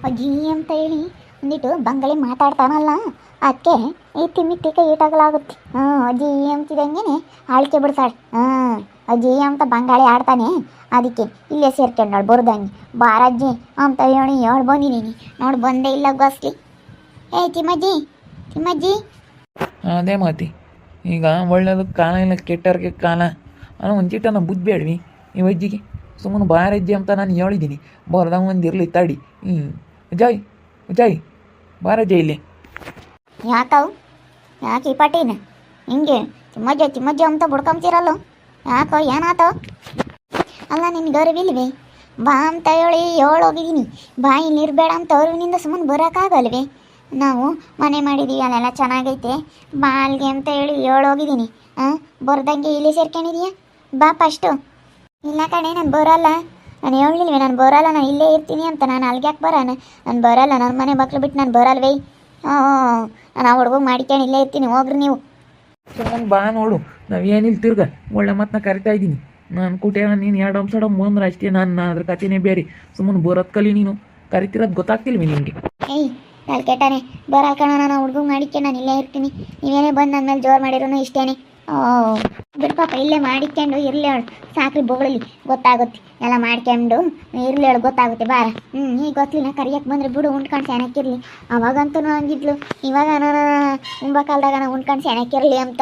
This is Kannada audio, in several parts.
ಅಜ್ಜಿ ಅಂತ ಹೇಳಿ ಒಂದಿಟ್ಟು ಬಂಗಾಳಿ ಮಾತಾಡ್ತಾನಲ್ಲ, ಅದಕ್ಕೆ ಈ ತಿಮ್ಮಿಟ್ಟಿ ಕೈ ಇಟ್ಟಾಗಲಾಗುತ್ತೆ. ಅಜ್ಜಿ ಅಂತಿದಂಗೆ ಆಳ್ಕೆ ಬಿಡ್ತಾಳೆ. ಅಜ್ಜಿ ಅಂತ ಬಂಗಾಳಿ ಆಡ್ತಾನೆ, ಅದಕ್ಕೆ ಇಲ್ಲೇ ಸೇರ್ಕೊಂಡಾಳು ಬರ್ದಂಗೆ. ಬಾರಜ್ಜಿ ಅಂತ ಹೇಳಿ ಬಂದಿದ್ದೀನಿ ನೋಡಿ, ಬಂದೇ ಇಲ್ಲ ಗಸ್ಲಿ. ತಿಮ್ಮಜ್ಜಿ ತಿಮ್ಮಜ್ಜಿ. ಅದೇ ಮಾತಿ, ಈಗ ಒಳ್ಳೇದಕ್ಕೆ ಕಾಲ ಇಲ್ಲ, ಕೆಟ್ಟವ್ರಿಗೆ ಕಾಲ ಅನ್ನೋ ಒಂಚಿಟ ನಾವು ಬುದ್ಧಿ ಬೇಡ್ವಿ ಈ ಅಜ್ಜಿಗೆ. ಸುಮ್ಮನೆ ಬಾರಜ್ಜಿ ಅಂತ ನಾನು ಹೇಳಿದ್ದೀನಿ, ಬರ್ದಂಗೆ ಒಂದು ಇರಲಿ ತಡಿ. ಅಜಯ್ ಅಜಯ್ ಬಾರಜ್ಜಿ ಇಲ್ಲಿ. ಯಾಕವು ಯಾಕೆ ಈ ಪಾಟಿನ ಹಿಂಗೆ ತಿಮ್ಮಜ್ಜಿ ಅಂತ ಬುಡ್ಕೊಂತೀರಲ್ಲ, ಯಾಕೋ ಏನಾತೋ? ಅಲ್ಲ ನಿನ್ನ ಗೌರವಿಲ್ವೇ? ಬಾ ಅಂತ ಹೇಳೋಗಿದ್ದೀನಿ, ಬಾ ಇಲ್ಲಿ ಇರಬೇಡ ಅಂತ ಅವ್ರವಿನಿಂದ ಸುಮ್ಮನೆ ಬರೋಕ್ಕಾಗಲ್ವೇ? ನಾವು ಮನೆ ಮಾಡಿದ್ದೀವಿ, ಅಲ್ಲೆಲ್ಲ ಚೆನ್ನಾಗೈತೆ, ಬಾ ಅಲ್ಲಿಗೆ ಅಂತ ಹೇಳೋಗಿದ್ದೀನಿ. ಬರ್ದಂಗೆ ಇಲ್ಲಿ ಸೇರ್ಕೊಂಡಿದೀಯ, ಬಾ ಫಸ್ಟು. ಇಲ್ಲ ಕಣೆ, ನಾನು ಬರೋಲ್ಲ, ನಾನು ಹೇಳಿಲ್ವೇ ನಾನು ಬರೋಲ್ಲ, ನಾನು ಇಲ್ಲೇ ಇರ್ತೀನಿ ಅಂತ. ನಾನು ಅಲ್ಲಿಗೆ ಯಾಕೆ ಬರೋಣ? ನಾನು ಬರೋಲ್ಲ, ನನ್ನ ಮನೆ ಮಕ್ಳು ಬಿಟ್ಟು ನಾನು ಬರಲ್ವೇ. ನಾನು ಆ ಹುಡುಗ ಮಾಡ್ಕೊಂಡು ಇಲ್ಲೇ ಇರ್ತೀನಿ, ಹೋಗ್ರಿ ನೀವು. ಸುಮ್ಮನೆ ಬಾ ನೋಡು, ನಾವು ಏನಿಲ್ಲ ತಿರ್ಗ ಒಳ್ಳೆ ಮಾತನ್ನ ಕರಿತಾ ಇದ್ದೀನಿ. ನಾನು ಕುಟಿಯಾಗ ನೀನು ಎರಡು ಅಂಶಡ ಬಂದ್ರೆ ಅಷ್ಟೇ, ನಾನು ಅದ್ರ ಕಥೆನೇ ಬೇರೆ. ಸುಮ್ಮನೆ ಬರೋದು ಕಲಿ, ನೀನು ಕರಿತಿರೋದು ಗೊತ್ತಾಗ್ತಿಲ್ವಿ ನಿಮಗೆ? ಏಯ್ ನಾನು ಕೆಟ್ಟಾನೆ, ಬರಲ್ಲ ಕಣ, ನಾನು ಹುಡುಗ ಮಾಡಿಕೊಂಡು ನಾನು ಇಲ್ಲೇ ಇರ್ತೀನಿ. ನೀವೇನೇ ಬಂದು ನನ್ನ ಮೇಲೆ ಜೋರು ಮಾಡಿರೋನು ಇಷ್ಟೇನೆ. ಬಿಡು ಪಾಪ, ಇಲ್ಲೇ ಮಾಡಿಕೊಂಡು ಇರಲಿ ಹೇಳು, ಸಾಕ್ರಿ ಬೊಗಳಲಿ, ಗೊತ್ತಾಗುತ್ತೆ ಎಲ್ಲ ಮಾಡ್ಕೊಂಡು ಇರಲಿ ಹೇಳು, ಗೊತ್ತಾಗುತ್ತೆ. ಬಾರ ಈಗ ಗೊತ್ತಲಿನ ಕರಿಯಕ್ಕೆ ಬಂದರೆ ಬಿಡು, ಉಂಡ್ಕೊಂಡು ಸೆನಕ್ಕಿರಲಿ. ಅವಾಗಂತೂ ಹಂಗಿದ್ಲು, ಇವಾಗ ನಾನು ಉಂಬ ಕಾಲದಾಗ ನಾನು ಉಂಡ್ಕೊಂಡು ಸೆನಕ್ಕಿರಲಿ ಅಂತ.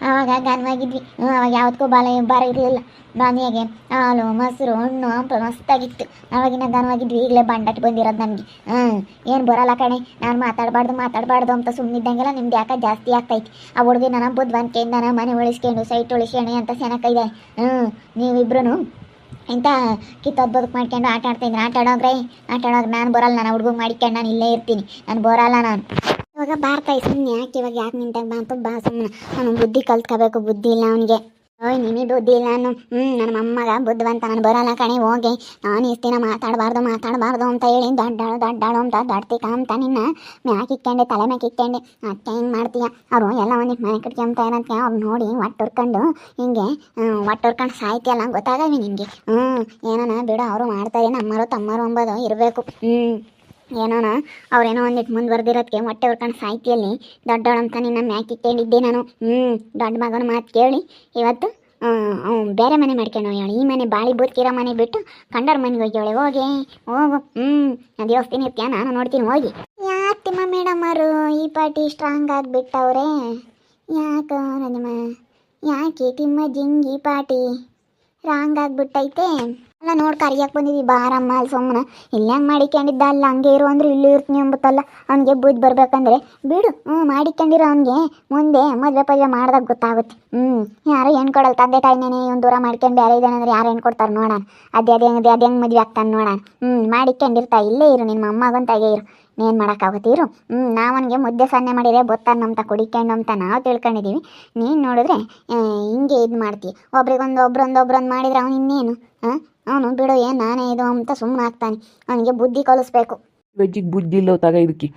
ಆವಾಗ ಗಾನವಾಗಿದ್ವಿ, ಅವಾಗ ಯಾವತ್ತೂ ಬಾರ ಇರಲಿಲ್ಲ. ಮನೆಗೆ ಹಾಲು ಮೊಸರು ಹಣ್ಣು ಹಂಪಲು ಮಸ್ತಾಗಿತ್ತು, ಆವಾಗಿನ ಗಾನವಾಗಿದ್ವಿ. ಈಗಲೇ ಬಂಡಟ್ಟು ಬಂದಿರೋದು ನಮಗೆ. ಏನು ಬರೋಲ್ಲ ಕಣೆ, ನಾನು ಮಾತಾಡಬಾರ್ದು ಅಂತ ಸುಮ್ಮನಿದ್ದಂಗೆಲ್ಲ ನಿಮ್ದು ಯಾಕೆ ಜಾಸ್ತಿ ಆಗ್ತೈತಿ. ಆ ಹುಡುಗಿ ನಾನು ಬುದ್ಧಿವಂತಿಕೆಯಿಂದ ನಾನು ಮನೆ ಉಳಿಸ್ಕೊಂಡು ಸೈಟ್ ಉಳಿಸ್ಕೊಂಡು ಅಂತ ಸೆನಕ್ಕಿದೆ. ನೀವಿಬ್ರು ಇಂಥ ಕಿತ್ತೋದು ಬದುಕು ಮಾಡ್ಕೊಂಡು ಆಟ ಆಡೋಗ್ರೆ ನಾನು ಬರೋಲ್ಲ. ನಾನು ಹುಡುಗ ಮಾಡಿಕೊಂಡು ನಾನು ಇಲ್ಲೇ ಇರ್ತೀನಿ, ನಾನು ಬರೋಲ್ಲ. ನಾನು ಇವಾಗ ಬಾರ್ತಾಯಿ ಸುಮ್ಮನೆ ಯಾಕೆ ನಿಂತಾಗ ಬಂತು, ಬಾ ಸುಮ್ಮನೆ. ನಾನು ಬುದ್ಧಿ ಕಲ್ತ್ಕೋಬೇಕು, ಬುದ್ಧಿ ಇಲ್ಲ ಅವನಿಗೆ. ನಿಮಗೆ ಬುದ್ಧಿ ಇಲ್ಲ. ನನ್ನ ಮೊಮ್ಮಗ ಬುದ್ಧಿವಂತ, ನಾನು ಬರೋಲ್ಲ ಕಣೆ, ಹೋಗಿ. ನಾನು ಇಷ್ಟು ದಿನ ಮಾತಾಡಬಾರ್ದು ಅಂತ ಹೇಳಿ ದೊಡ್ಡಾಳು ಅಂತ ದೊಡ್ಡತಿಕ ಅಂತ ನಿನ್ನ ಮ್ಯಾಕಿಕ್ಕೊಂಡೆ, ತಲೆ ಮ್ಯಾಕಿಕ್ಕೊಂಡೆ. ಅದಕ್ಕೆ ಹಿಂಗೆ ಮಾಡ್ತೀಯ? ಅವರು ಎಲ್ಲ ಒಂದಿಟ್ಟು ಮನೆ ಕಟ್ಕೊಂತ ಏನಂತ ಅವ್ರು ನೋಡಿ ಒಟ್ಟುರ್ಕೊಂಡು ಹಿಂಗೆ ಒಟ್ಟುರ್ಕೊಂಡು ಸಾಯ್ತಿಯಲ್ಲ, ಗೊತ್ತಾಗವಿ ನಿನಗೆ. ಏನೋನ ಬಿಡು, ಅವರು ಮಾಡ್ತಾರೆ, ನಮ್ಮರು ತಮ್ಮರು ಅಂಬೋದು ಇರಬೇಕು. ಏನೋನ ಅವ್ರೇನೋ ಒಂದಿಟ್ಟು ಮುಂದುವರೆದಿರೋದಕ್ಕೆ ಹೊಟ್ಟೆ ಹೊರ್ಕೊಂಡು ಸಾಯ್ತಿಯಲ್ಲಿ ದೊಡ್ಡವಳಂತ ನಿನ್ನ ಮ್ಯಾಕಿಕ್ಕೊಂಡಿದ್ದೆ ನಾನು. ದೊಡ್ಡ ಮಗನ ಮಾತು ಕೇಳಿ ಇವತ್ತು ಬೇರೆ ಮನೆ ಮಾಡ್ಕೊಂಡು ಹೋಗ್ಯಾಳೆ. ಈ ಮನೆ ಬಾಳಿ ಬೂತ್ಕಿರೋ ಮನೆ ಬಿಟ್ಟು ಕಂಡರ ಮನೆಗೆ ಹೋಗ್ಯಾಳೆ. ಹೋಗು ಅದು ಯೋಸ್ತೀನಿ ಇರ್ತೀಯ, ನಾನು ನೋಡ್ತೀನಿ, ಹೋಗಿ. ಯಾತಿಮ್ಮ ಮೇಡಮ್ ಅವರು ಈ ಪಾರ್ಟಿ ಸ್ಟ್ರಾಂಗ್ ಆಗಿಬಿಟ್ಟವ್ರೆ, ಯಾಕೆ ಯಾಕೆ ತಿಮ್ಮ ಜಿಂಗಿ ಪಾರ್ಟಿ ರಾಂಗ್ ಆಗಿಬಿಟ್ಟೈತೆ? ಅಲ್ಲ ನೋಡಿ ಕರಿಯಕ್ಕೆ ಬಂದಿದ್ವಿ, ಬಾರಮ್ಮ ಅಲ್ಲಿ ಸುಮ್ಮನೆ ಇಲ್ಲ ಹೆಂಗೆ ಮಾಡಿಕೊಂಡಿದ್ದ, ಅಲ್ಲ ಹಂಗೆ ಇರು ಅಂದ್ರೆ ಇಲ್ಲೂ ಇರ್ತೀನಿ ಎಂಬುತ್ತಲ್ಲ. ಅವ್ನಿಗೆ ಬುದ್ಧಿ ಬರ್ಬೇಕಂದ್ರೆ ಬಿಡು, ಮಾಡಿಕೊಂಡಿರೋ ಅವ್ನಿಗೆ ಮುಂದೆ ಮದುವೆ ಮಾಡ್ದಾಗ ಗೊತ್ತಾಗುತ್ತೆ. ಯಾರು ಹೆಣ್ಣು ಕೊಡಲ್ಲ, ತಂದೆ ತಾಯಿನೇ ಒಂದು ದೂರ ಮಾಡ್ಕೊಂಡು ಬೇರೆ ಇದ್ದಾನೆ ಅಂದ್ರೆ ಯಾರು ಹೆಣ್ಣು ಕೊಡ್ತಾರೆ ನೋಡೋಣ. ಅದೇ ಹೆಂಗೆ ಮದುವೆ ಆಗ್ತಾನೆ ನೋಡೋಣ. ಮಾಡಿಕೊಂಡಿರ್ತಾ ಇಲ್ಲೇ ಇರು, ನಿಮ್ಮ ಅಮ್ಮಗಂತಾಗೆ ಇರು, ಏನು ಮಾಡೋಕ್ಕಾಗುತ್ತೆ, ಇರು. ನಾವನಿಗೆ ಮುದ್ದೆ ಸನ್ನೆ ಮಾಡಿದ್ರೆ ಬೊತ್ತಾನಂತ ಕುಡಿಕೊಂಡು ಅಂತ ನಾವು ತಿಳ್ಕೊಂಡಿದ್ದೀವಿ. ನೀನು ನೋಡಿದ್ರೆ ಹಿಂಗೆ ಇದು ಮಾಡ್ತೀವಿ, ಒಬ್ರೊಂದು ಮಾಡಿದ್ರೆ ಅವ್ನು ಇನ್ನೇನು ಅವನು ಬಿಡು, ಏನು ನಾನೇ ಇದು ಅಂತ ಸುಮ್ಮನೆ ಆಗ್ತಾನೆ. ಅವನಿಗೆ ಬುದ್ಧಿ ಕಲಿಸ್ಬೇಕು. ವೆಜ್ಜಿಗೆ ಬುದ್ಧಿ ಇಲ್ಲೋ ತಗ ಇದಕ್ಕೆ.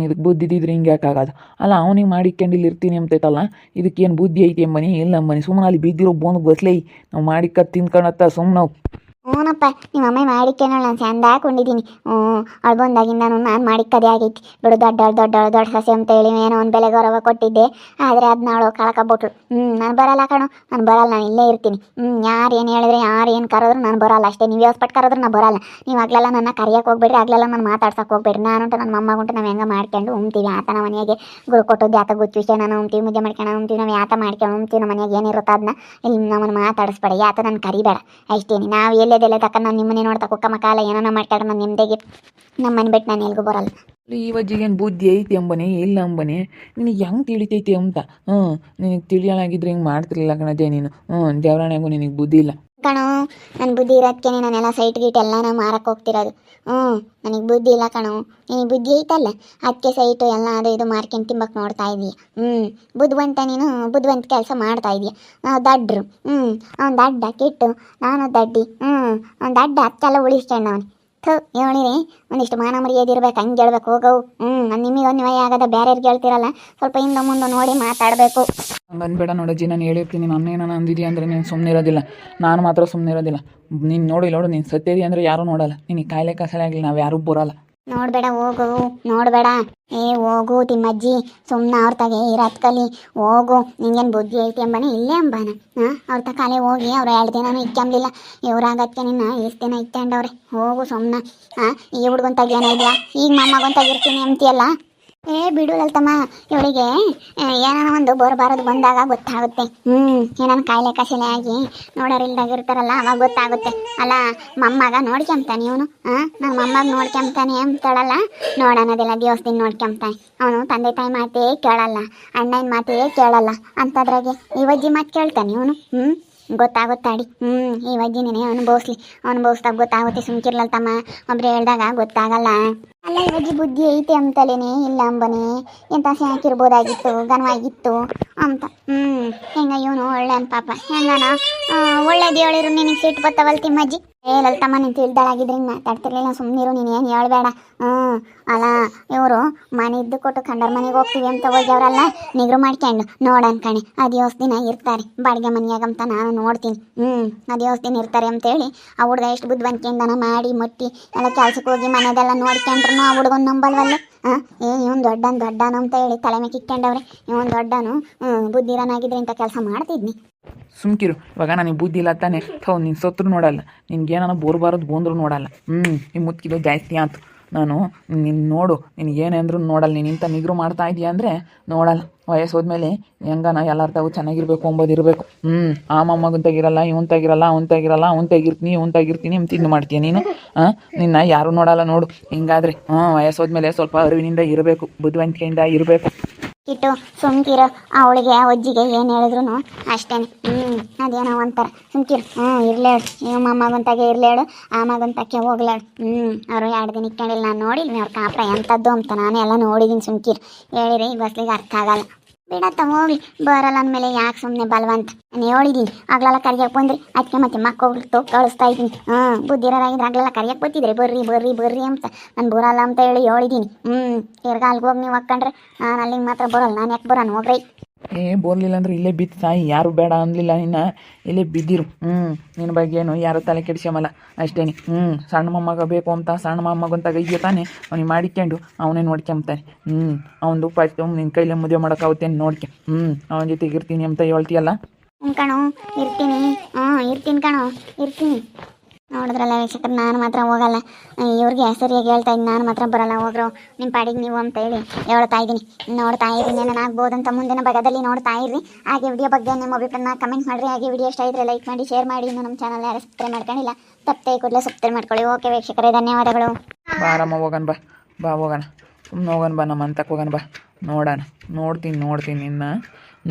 ಇದಕ್ಕೆ ಬುದ್ಧಿ ಇದ್ದಿದ್ರೆ ಹಿಂಗೆ ಯಾಕಾಗದು? ಅಲ್ಲ ಅವನಿಗೆ ಮಾಡಿಕೊಂಡು ಇಲ್ಲಿ ಇರ್ತೀನಿ ಅಂತೈತಲ್ಲ, ಇದಕ್ಕೇನು ಬುದ್ಧಿ ಐತಿ ಎಂಬನಿ? ಇಲ್ಲ ಅಂಬನಿ, ಸುಮ್ಮನೆ ಅಲ್ಲಿ ಬಿದ್ದಿರೋ ಬೋನ್ಗೆ ಬಸ್ಲೈ ನಾವು ಮಾಡಿಕತ್ತು ತಿನ್ಕೊಳತ್ತ ಸುಮ್ಮನೆ ನಾವು. ಹ್ಞೂನಪ್ಪ, ನಿಮ್ಮ ಅಮ್ಮ ಮಾಡಿಕೊಂಡು ನಾನು ಚಂದ ಹಾಕೊಂಡಿದ್ದೀನಿ. ಅವಳು ಬಂದಾಗಿಂದ ನಾನು ಮಾಡಿಕ್ಕದೇ ಆಗೈತಿ. ಬಿಡು, ದೊಡ್ಡ ಸಸಿ ಅಂತ ಹೇಳಿ ಏನೋ ಒಂದು ಬೆಲೆ ಗೌರವ ಕೊಟ್ಟಿದ್ದೆ, ಆದರೆ ಅದನ್ನ ಅವಳು ಕಳ್ಕೊಬಿಟ್ರು. ನಾನು ಬರಲ್ಲ ಕಣೋ, ನಾನು ಬರಲ್ಲ, ನಾನು ಇಲ್ಲೇ ಇರ್ತೀನಿ. ಯಾರು ಏನು ಹೇಳಿದ್ರೆ, ಯಾರು ಏನು ಕರೆದ್ರು ನಾನು ಬರಲ್ಲ ಅಷ್ಟೇ. ನೀವು ಯೋಸ್ಪಟ್ಟು ಕರೆದ್ರು ನಾನು ಬರಲ್ಲ. ನೀವು ಆಗ್ಲೆಲ್ಲ ನನ್ನ ಕರಿಯಕ್ಕೆ ಹೋಗ್ಬೇಡ್ರಿ, ಆಗ್ಲೆಲ್ಲ ನಾನು ಮಾತಾಡ್ಸಕ್ಕೆ ಹೋಗ್ಬೇಡ್ರಿ. ನಾನುಂಟು ನನ್ನ ಮೊಮ್ಮಗುಂಟು ನಾವು ಹೆಂಗೆ ಮಾಡ್ಕೊಂಡು ಉಮ್ತೀವಿ ಆತ. ನಮ್ಮ ಮನೆಯಾಗೆ ಗುರು ಕೊಟ್ಟದ್ದು ಯಾತ ಗೊತ್ತು ವಿಷಯ, ನಾನು ಉಮ್ತೀವಿ, ಮುದ್ದೆ ಮಾಡ್ಕೊಂಡು ಉಮ್ತೀವಿ, ನಾವು ಯಾತ ಮಾಡ್ಕೊಂಡು ಉಮ್ತೀವಿ. ನಮ್ಮ ಮನೆಯಾಗೆ ಏನಿರುತ್ತೋ ಅದನ್ನ ಇಲ್ಲಿ ನಮ್ಮನ್ನು ಮಾತಾಡಿಸ್ಬೇಡ, ಯಾತ ನಾನು ಕರಿಬೇಡ ಅಷ್ಟೇನೆ. ನಾವು ಎಲ್ಲೆದೆಲ್ಲ ತಕ್ಕ ನಾನು ನಿಮ್ಮನೆ ನೋಡ್ತಾ ಕುಕ್ಕಮ್ಮ ಕಾಲ ಏನೋ ಮಾಡ್ತಾರೆ, ನಾನು ನಿಮ್ಮದೇಗೆ ನಮ್ಮ ಮನೆ ಬಿಟ್ಟು ನಾನು ಎಲ್ಗೂ ಬರಲ್ಲ. ಈ ವಜ್ಜಿಗೇನು ಬುದ್ಧಿ ಐತಿ ಅಂಬನಿ ಇಲ್ಲ ಅಂಬನಿ? ನಿನಗೆ ಹೆಂಗೆ ತಿಳಿತೈತಿ ಅಂತ? ನಿನಗೆ ತಿಳಿಯೋಣಾಗಿದ್ರೆ ಹಿಂಗೆ ಮಾಡ್ತಿರ್ಲಿಲ್ಲ ಕಣಜೆ ನೀನು. ದೇವರಾಣೆಗೂ ನಿನಗೆ ಬುದ್ಧಿ ಇಲ್ಲ ಕಣೋ. ನನ್ನ ಬುದ್ಧಿ ಇರೋದಕ್ಕೆ ನಾನೆಲ್ಲ ಸೈಟ್ ಗೀಟ್ ಎಲ್ಲ ನಾವು ಮಾರಕ್ಕೆ ಹೋಗ್ತಿರೋದು. ನನಗೆ ಬುದ್ಧಿ ಇಲ್ಲ ಕಣೋ. ನಿನಗೆ ಬುದ್ಧಿ ಐತಲ್ಲ, ಅದಕ್ಕೆ ಸೈಟು ಎಲ್ಲ ಅದು ಇದು ಮಾರ್ಕೊಂಡು ತಿಂಬಕ್ಕೆ ನೋಡ್ತಾ ಇದೀಯ. ಬುದ್ಧಿವಂತ ನೀನು, ಬುದ್ಧಿವಂತ ಕೆಲಸ ಮಾಡ್ತಾ ಇದೀಯ. ದಡ್ಡರು ಅವ್ನು ದಡ್ಡ ಕೆಟ್ಟು, ನಾನು ದಡ್ಡಿ. ಅವ್ನು ದಡ್ಡ ಹತ್ತೆಲ್ಲ ಉಳಿಸ್ಕೊಂಡು ಅವನು ಹೇಳಿರಿ. ಒಂದಿಷ್ಟು ಮಾನ ಮರ್ಯಾದೆ ಇರ್ಬೇಕು, ಹಂಗೆ ಹೇಳ್ಬೇಕು, ಹೋಗವು. ನಿಮಗೆ ಒಂದು ನ್ಯಾಯ ಆಗದ, ಬೇರೆಯವ್ರಿಗೆ ಹೇಳ್ತಿರಲ್ಲ, ಸ್ವಲ್ಪ ಹಿಂದೆ ಮುಂದೆ ನೋಡಿ ಮಾತಾಡಬೇಕು. ಹಂಗೆ ಅನ್ಬೇಡ ನೋಡಜ್ಜಿ, ನಾನು ಹೇಳಿರ್ತೀನಿ. ನನ್ನೇನ ಅಂದಿದ್ಯಾ ಅಂದರೆ ನೀನು ಸುಮ್ಮನೆ ಇರೋದಿಲ್ಲ, ನಾನು ಮಾತ್ರ ಸುಮ್ಮನೆ ಇರೋದಿಲ್ಲ. ನೀನು ನೋಡು ನೀನು ಸತ್ಯದಿ ಅಂದರೆ ಯಾರೂ ನೋಡಲ್ಲ. ನಿನಗೆ ಕಾಯಿಲೆ ಕಸಲೆ ಆಗಲಿ ನಾವು ಯಾರೂ ಬರೋಲ್ಲ. ನೋಡ್ಬೇಡ ಹೋಗು, ನೋಡ್ಬೇಡ. ಏ ಹೋಗು ತಿಮ್ಮಜ್ಜಿ, ಸುಮ್ಮನೆ ಅವ್ರ ತಗೆ ಇರತ್ ಕಲಿ. ಹೋಗು, ನಿಂಗೇನು ಬುದ್ಧಿ ಐತಿ ಅಂಬಾನೆ ಇಲ್ಲೇ ಅಂಬಾನ. ಅವ್ರ ತಕಾಲೆ ಹೋಗಿ ಅವ್ರು 2 ದಿನನೂ ಇಕ್ಕಂಬಿಲ್ಲ. ಇವ್ರಾಗತ್ತೆ ನಿನ್ನ ಎಷ್ಟು ದಿನ ಇಕ್ಕಂಡವ್ರೆ. ಹೋಗು ಸುಮ್ಮನೆ. ಈ ಹುಡ್ಗೊಂತಾಗ ಏನಿಲ್ಲ, ಈಗ ಮೊಮ್ಮಗೊಂತಾಗಿರ್ತೀನಿ ಅಂತೀಯಲ್ಲ. ಏ ಬಿಡು ಲಲಿತಮ್ಮ, ಇವಳಿಗೆ ಏನಾನ ಒಂದು ಬರಬಾರದು ಬಂದಾಗ ಗೊತ್ತಾಗುತ್ತೆ. ಏನಾನ ಕಾಯಿಲೆ ಕಸಿಲೆ ಆಗಿ ನೋಡೋರಿಲ್ದಾಗಿರ್ತಾರಲ್ಲ ಅವಾಗ ಗೊತ್ತಾಗುತ್ತೆ. ಅಲ್ಲ ಮೊಮ್ಮಗ ನೋಡ್ಕೊಂತಾನೆ ಇವನು. ನನ್ನ ಮೊಮ್ಮಗ ನೋಡ್ಕೊಂತಾನೆ ಅಂತಾಳಲ್ಲ, ನೋಡೋಣದೆಲ್ಲ ದಿವಸದಿಂದ ನೋಡ್ಕೊಂತಾನೆ. ಅವನು ತಂದೆ ತಾಯಿ ಮಾತೇ ಕೇಳಲ್ಲ, ಅಣ್ಣನ ಮಾತೇ ಕೇಳಲ್ಲ. ಅಂಥದ್ರಾಗೆ ಈ ಅಜ್ಜಿ ಮಾತು ಕೇಳ್ತಾನೆ ಇವನು. ಗೊತ್ತಾಗುತ್ತಾಡಿ. ಈ ಅಜ್ಜಿನೇ ಅನುಭವಿಸ್ದಾಗ ಗೊತ್ತಾಗುತ್ತೆ. ಸುಮ್ಕಿರ್ಲಲ್ತಮ್ಮ, ಒಬ್ರು ಹೇಳ್ದಾಗ ಗೊತ್ತಾಗಲ್ಲ. ಅಲ್ಲ ಈ ಅಜ್ಜಿ ಬುದ್ಧಿ ಐತೆ ಅಂತಲೇನೆ ಇಲ್ಲ ಅಂಬನೆ. ಎಂತ ಹಾಕಿರ್ಬೋದಾಗಿತ್ತು, ಘನವಾಗಿತ್ತು ಅಂತ. ಹೆಂಗ ಇವನು ಒಳ್ಳೆ ಪಾಪ, ಹೆಂಗನ ಒಳ್ಳೇದು ಹೇಳಿರು ನಿನಗೆ ಸಿಟ್ಟು ಬತ್ತವಲ್ ತಿಮ್ಮಜ್ಜಿ. ಏ ಲಲಿತಮ್ಮ, ನೀನು ತಿಳಿದಾಳಾಗಿದ್ರೆ ಹಿಂಗೆ ಮಾತಾಡ್ತಿರ್ಲಿಲ್ಲ. ಸುಮ್ಮನಿರು, ನೀನು ಏನು ಹೇಳ್ಬೇಡ. ಅಲ್ಲ ಇವರು ಮನೆ ಇದ್ದು ಕೊಟ್ಟು ಕಂಡರ ಮನೆಗೆ ಹೋಗ್ತೀವಿ ಅಂತ ಹೋಗ್ಯವ್ರಲ್ಲ, ನಿಗ್ರು ಮಾಡ್ಕೊಂಡು ನೋಡೋಣ ಕಣೆ. ಅದು ದಿನ ಇರ್ತಾರೆ ಬಾಡಿಗೆ ಮನೆಯಾಗಂತ ನಾನು ನೋಡ್ತೀನಿ. ಅದು ದಿನ ಇರ್ತಾರೆ ಅಂತೇಳಿ ಆ ಹುಡುಗ ಎಷ್ಟು ಬುದ್ಧಿವಂತಿಕೆಯಿಂದನ ಮಾಡಿ ಮುಟ್ಟಿ ಎಲ್ಲ ಕೆಲ್ಸಕ್ಕೆ ಹೋಗಿ ಮನೆದೆಲ್ಲ ನೋಡ್ಕೊಂಡ್ರು ಆ ಹುಡುಗನ ನಂಬಲ್ವಲ್ಲ. ಇವನು ದೊಡ್ಡನು ಅಂತ ಹೇಳಿ ತಲೆ ಮೇಲೆ ಇಕ್ಕೊಂಡವ್ರೆ. ಇವನು ದೊಡ್ಡನು, ಬುದ್ಧಿರನಾಗಿದ್ರೆ ಇಂಥ ಕೆಲಸ ಮಾಡ್ತಿದ್ನಿ. ಸುಮ್ಕಿರು, ಇವಾಗ ನನಗೆ ಬುದ್ಧಿ ಇಲ್ಲ ತಾನೆ. ನೀನು ಸತ್ರು ನೋಡಲ್ಲ, ನಿನ್ಗೇನ ಬೋರ್ಬಾರದು ಬಂದರೂ ನೋಡಲ್ಲ. ಈ ಮುತ್ಕಿದು ಜಾಸ್ತಿ ಆಯ್ತು. ನಾನು ನಿನ್ನ ನೋಡು, ನಿನಗೇನೆ ಅಂದ್ರೂ ನೋಡಲ್ಲ. ನೀನು ಇಂಥ ನಿಗ್ರು ಮಾಡ್ತಾ ಇದೀಯ ಅಂದರೆ ನೋಡಲ್ಲ. ವಯಸ್ಸು ಹೋದ್ಮೇಲೆ ಹೆಂಗನ ಎಲ್ಲರ ತಾವು ಚೆನ್ನಾಗಿರ್ಬೇಕು ಅಂಬೋದು ಇರಬೇಕು. ಆ ಮೊಮ್ಮಗನ್ ತೆಗಿರಲ್ಲ, ಇವನ್ ತೆಗಿರಲ್ಲ, ಅವ್ನು ತೆಗಿರ್ತೀನಿ, ಇವ್ನು ತೆಗಿರ್ತೀನಿ ಅಂತ ಇದು ಮಾಡ್ತೀಯ ನೀನು. ನಿನ್ನ ಯಾರೂ ನೋಡಲ್ಲ ನೋಡು. ಹಿಂಗಾದ್ರೆ ವಯಸ್ಸು ಹೋದ್ಮೇಲೆ ಸ್ವಲ್ಪ ಅರಿವಿನಿಂದ ಇರಬೇಕು, ಬುದ್ಧಿವಂತಿಕೆಯಿಂದ ಇರಬೇಕು. ಇಟ್ಟು ಸುಮ್ಕಿರೋ, ಅವಳಿಗೆ ಅಜ್ಜಿಗೆ ಏನು ಹೇಳಿದ್ರು ಅಷ್ಟೇನೆ. ಅದೇನೋ ಒಂಥರ ಸುಮ್ಕಿರು. ಇರ್ಲೇಳು, ಇವ್ ಮೊಮ್ಮಗಂತಾಗೆ ಇರ್ಲೇಳು, ಆ ಮಗಂತಕ್ಕೆ ಹೋಗ್ಲೇಳು. ಅವರು 2 ದಿನ ಇಟ್ಕೊಂಡಿಲ್ಲ. ನಾನು ನೋಡಿಲ್ಲ ಅವ್ರ ಕಾಪ್ರ ಎಂಥದ್ದು ಅಂತ. ನಾನೇ ಎಲ್ಲ ನೋಡಿದ್ದೀನಿ. ಸುಮ್ಕಿರು, ಹೇಳಿರಿ ಈಗ ಬಸ್ಲಿಗೆ ಅರ್ಥ ಆಗಲ್ಲ. ಬಿಡತ್ತ ಹೋಗ್ಲಿ, ಬರಲ್ಲ ಅಂದಮೇಲೆ ಯಾಕೆ ಸುಮ್ಮನೆ ಬಲ್ವಂತ. ನಾನು ಹೇಳಿದ್ದೀನಿ ಆಗ್ಲೆಲ್ಲ ಕರಿಯಕ್ಕೆ ಬಂದ್ರಿ, ಅದಕ್ಕೆ ಮತ್ತೆ ಮಕ್ಕಳು ಕಳಿಸ್ತಾ ಇದ್ದೀನಿ. ಬುದ್ಧಿರಾಗಿದ್ರೆ ಆಗ್ಲೆಲ್ಲ ಕರಿಯಕ್ಕೆ ಬರ್ತಿದ್ರಿ, ಬರ್ರಿ ಅಂತ. ನಾನು ಬರಲ್ಲ ಅಂತ ಹೇಳಿ ಹೇಳಿದ್ದೀನಿ. ತಿರ್ಗಾ ಅಲ್ಲಿಗೆ ಹೋಗಿ ನೀವು ಹಾಕ್ಕೊಂಡ್ರೆ ನಾನು ಅಲ್ಲಿಗೆ ಮಾತ್ರ ಬರೋಲ್ಲ. ನಾನು ಯಾಕೆ ಬರೋಣ ಹೋಗ್ರಿ. ಬೋರ್ಲಿಲ್ಲ ಅಂದ್ರೆ ಇಲ್ಲೇ ಬಿದ್ದು ಸಾಯಿ. ಯಾರು ಬೇಡ ಅನ್ಲಿಲ್ಲ, ನಿನ್ನ ಇಲ್ಲೇ ಬಿದ್ದಿರು. ನಿನ್ನ ಬಗ್ಗೆನು ಯಾರು ತಲೆ ಕೆಡಿಸ್ಕೊಂಬಲ್ಲ ಅಷ್ಟೇನೆ. ಸಣ್ಣ ಮೊಮ್ಮಗ ಬೇಕು ಅಂತ ಸಣ್ಣ ಮೊಮ್ಮಗಂತಾಗ ಈಗ ತಾನೆ ಅವ್ನಿಗೆ ಮಾಡಿಕೊಂಡು ಅವನೇ ನೋಡ್ಕೊಂತಾನೆ. ಅವನು ಫಸ್ಟ್ ನಿನ್ನ ಕೈಲೇ ಮದುವೆ ಮಾಡೋಕ್ಕಾಗುತ್ತೆ ನೋಡ್ಕೆ. ಅವನ ಜೊತೆಗೆ ಇರ್ತೀನಿ ಅಂತ ಹೇಳ್ತೀಯಲ್ಲ. ಕಣೋ ಇರ್ತೀನಿ. ಇರ್ತೀನಿ ಕಣೋ, ಇರ್ತೀನಿ. ನೋಡಿದ್ರಲ್ಲ ವೀಕ್ಷಕರು, ನಾನು ಮಾತ್ರ ಹೋಗಲ್ಲ. ಇವ್ರಿಗೆ ಸರಿಯಾಗಿ ಹೇಳ್ತಾ ಇದ್ದೀನಿ, ನಾನು ಮಾತ್ರ ಬರಲ್ಲ. ಹೋಗ್ರು ನಿಮ್ಮ ಪಾಡಿಗೆ ನೀವು ಅಂತ ಹೇಳಿ ಹೇಳ್ತಾ ಇದ್ದೀನಿ. ನೋಡ್ತಾ ಇದ್ದೀನಿ ಏನಾಗ್ಬೋದಂತ ಮುಂದಿನ ಭಾಗದಲ್ಲಿ ನೋಡ್ತಾ ಇರ್ರಿ. ಹಾಗೆ ವಿಡಿಯೋ ಬಗ್ಗೆ ನಿಮ್ಮ ಅಭಿಪ್ರಾಯನ ಕಮೆಂಟ್ ಮಾಡಿರಿ. ಹಾಗೆ ವಿಡಿಯೋ ಇಷ್ಟ ಇದ್ರೆ ಲೈಕ್ ಮಾಡಿ, ಶೇರ್ ಮಾಡಿ. ಇನ್ನು ನಮ್ಮ ಚಾನಲ್ ಯಾರು ಸಬ್ಸ್ಕ್ರೈಬ್ ಮಾಡ್ಕೊಂಡಿಲ್ಲ ತಪ್ಪೇ ಕೂಡಲೇ ಸಬ್ಸ್ಕ್ರೈಬ್ ಮಾಡ್ಕೊಳ್ಳಿ. ಓಕೆ ವೀಕ್ಷಕರೇ, ಧನ್ಯವಾದಗಳು. ಬಾರಮ್ಮ ಹೋಗೋಣ, ಬಾ ಹೋಗೋಣ, ಸುಮ್ಮನೆ ಹೋಗೋಣ ಬಾ, ನಮ್ಮ ಅಂತಕ್ಕೆ ಹೋಗೋಣ ಬಾ. ನೋಡೋಣ, ನೋಡ್ತೀನಿ ನಿನ್ನ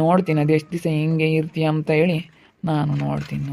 ನೋಡ್ತೀನಿ. ಅದು ಎಷ್ಟು ದಿವಸ ಹಿಂಗೆ ಇರ್ತೀಯ ಅಂತ ಹೇಳಿ ನಾನು ನೋಡ್ತೀನಿ.